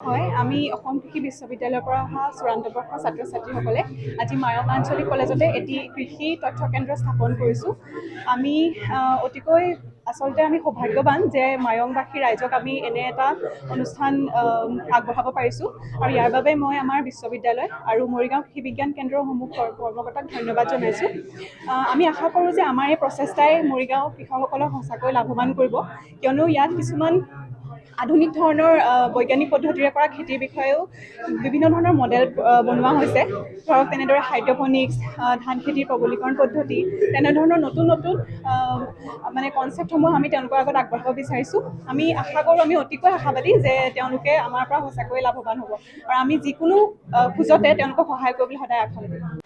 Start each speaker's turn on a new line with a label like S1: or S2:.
S1: হয়, আমি অসম কৃষি বিশ্ববিদ্যালয়ৰ পৰা অহা চূড়ান্ত বৰ্ষৰ ছাত্ৰ ছাত্ৰীসকলে আজি মায়ং আঞ্চলিক কলেজতে এটি কৃষি তথ্য কেন্দ্ৰ স্থাপন কৰিছোঁ। আমি অতিকৈ আচলতে আমি সৌভাগ্যৱান যে মায়ংবাসী ৰাইজক আমি এনে এটা অনুষ্ঠান আগবঢ়াব পাৰিছোঁ আৰু ইয়াৰ বাবে মই আমাৰ বিশ্ববিদ্যালয় আৰু মৰিগাঁও কৃষি বিজ্ঞান কেন্দ্ৰৰ সমূহ কৰ্মকৰ্তাক ধন্যবাদ জনাইছোঁ। আমি আশা কৰোঁ যে আমাৰ এই প্ৰচেষ্টাই মৰিগাঁও কৃষকসকলক সঁচাকৈ লাভৱান কৰিব, কিয়নো ইয়াত কিছুমান আধুনিক ধৰণৰ বৈজ্ঞানিক পদ্ধতিৰে কৰা খেতিৰ বিষয়েও বিভিন্ন ধৰণৰ মডেল বনোৱা হৈছে। ধৰক তেনেদৰে হাইড্ৰপনিক্স, ধান খেতিৰ প্ৰবলীকৰণ পদ্ধতি, তেনেধৰণৰ নতুন নতুন মানে কনচেপ্টসমূহ আমি তেওঁলোকৰ আগত আগবঢ়াব বিচাৰিছোঁ। আমি আশা কৰোঁ, আমি অতিকৈ আশাবাদী যে তেওঁলোকে আমাৰ পৰা সঁচাকৈ লাভৱান হ'ব আৰু আমি যিকোনো খোজতে তেওঁলোকক সহায় কৰিবলৈ সদায় আগফালে দিম।